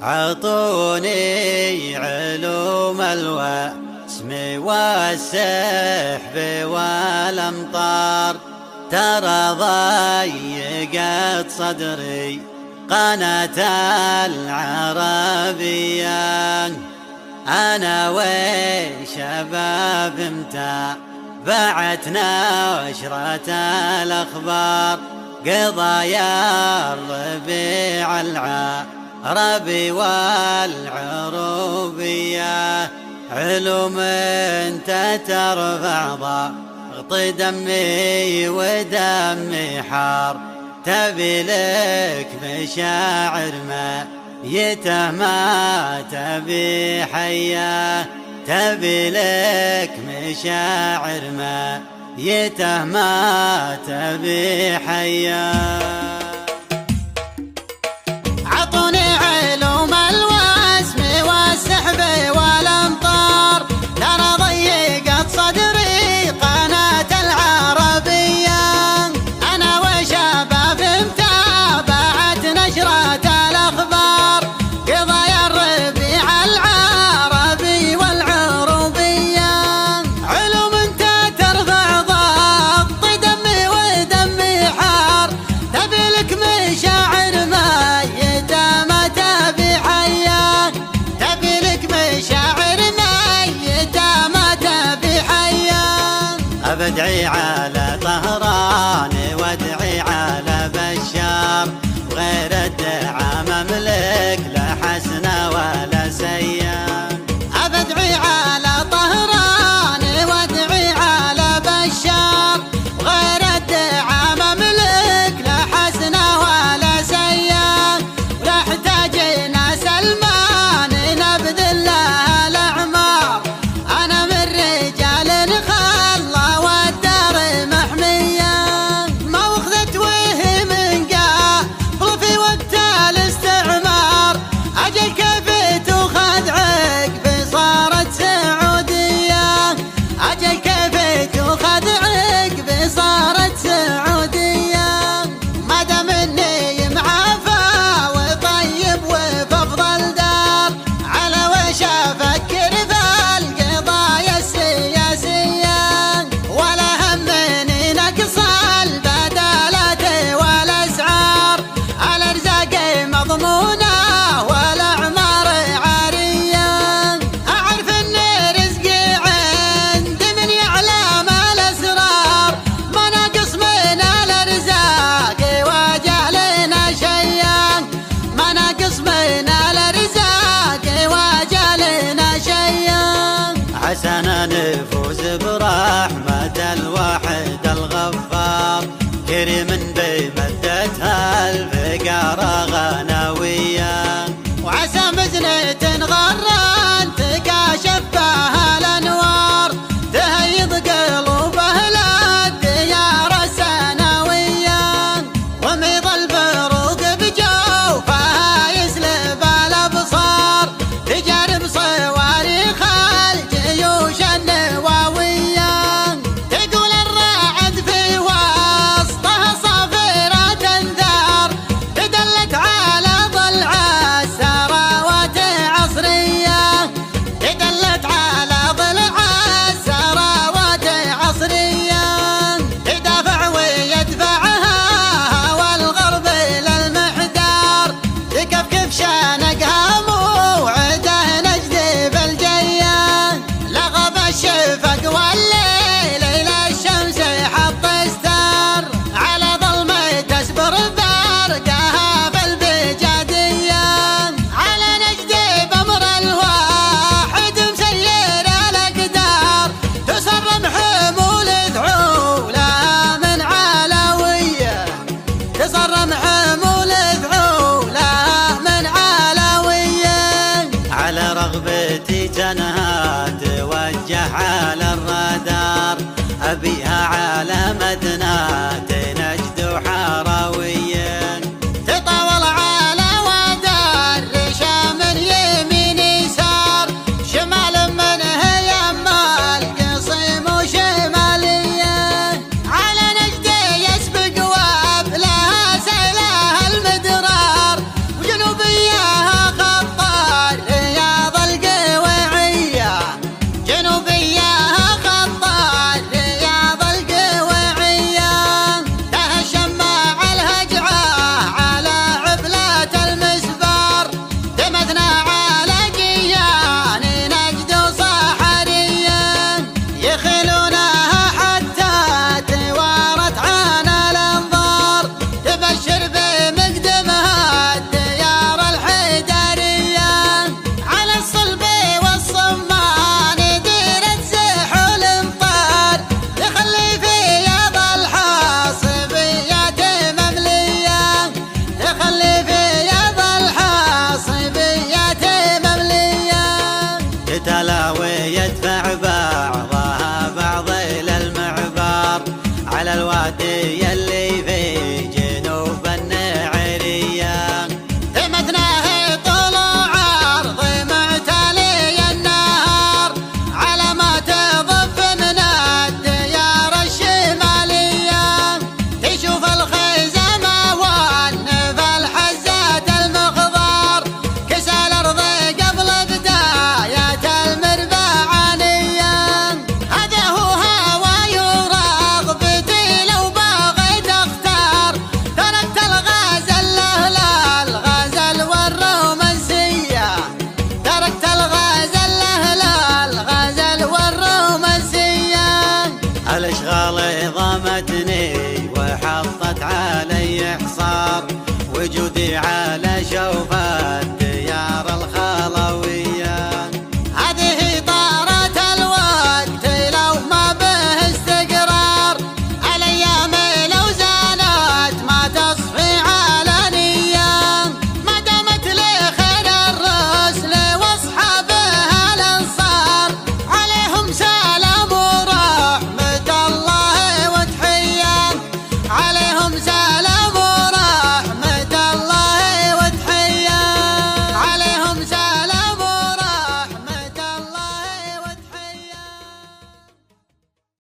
عطوني علوم الوسم والسحب والأمطار، ترى ضيقت صدري قناة العربية. أنا والشباب متابعتنا نشرة الأخبار، قضايا الربيع العربي والعروبية، علوم انت ترفع ضغط دمي ودمي حار، تبي لك مشاعر ميته ما تبي حياه، تبي لك مشاعر ميته ما تبي حياه. عطوني علوم الوسم والسحب والأمطار، ترى ضيقت صدري قناة العربية. أنا وشباب متابعت نشرة الأخبار، قضايا الربيع العربي والعروبية، علوم انت ترفع ضغط دمي ودمي حار، تبي لك مشاعر ميتة ما تبي حياه، تبي لك مشاعر ميتة ما تبي حياه. أبدعي على طهران وادعي على بشار، غير الدعاء مملك لا حسن ولا سيان. أبدعي على طهران وادعي على بشار، غير الدعاء مملك لا حسن ولا سيان. ونحتاجنا سلمان نبذل لها الأعمار، أنا من رجال خلى والدار محمية، ما وخذت وهي من قبل في وقت الاستعمار. أجل كيف تأخذ عقب صارت سعودية، أجل كيف تأخذ عقب صارت سعودية. ما دام إني معافى وطيب وفي أفضل دار، على وش أفكر في القضايا السياسية، ولا همني نقص البدالات والأسعار. الأرزاق مضمونة والأعمار عارية، أعرف إن رزقي عند من يعلم الأسرار، ما ناقص من الأرزاق وجعلنا شيئا، ما ناقص من الأرزاق وجعلنا شيئا. عسانا نفوز برحمة الواحد الغفار، كريم بمدتها الفقارة غناوية. وعسى مزنة غران تكاشف بها الأنوار، تهيض قلوب أهل الديار السنوية، وميض البروق بجوفها يسلب الأبصار، تجارب صواريخ الجيوش النووية، تقول الرعد في وسطها صافرة انذار، تدلت على ضلع الثروات عصرية، تدلت على ضلع الثروات عصرية، تدافع ويدفعها هوى الغرب للمحدار، تكفكف شانقها موعده نجذب الجية، لغب الشفق والليل إلى الشمس حط ستار، على ظلمة تسبر برقها بالبجادية، على نجد بأمر الواحد مسير الأقدار، تسرم حمول ذعولها من علوية، تسرم حمول ذعولها من علوية. على رغبتي جنها توجه على الرادار، أبيها على مدنى نجد حراوية. تطاول على ودار رشام يمين يسار، شمال منه يما القصيم وشمالية، على نجد يسبق وابلها سيلها المدرار، وجنوبيها خط مشوا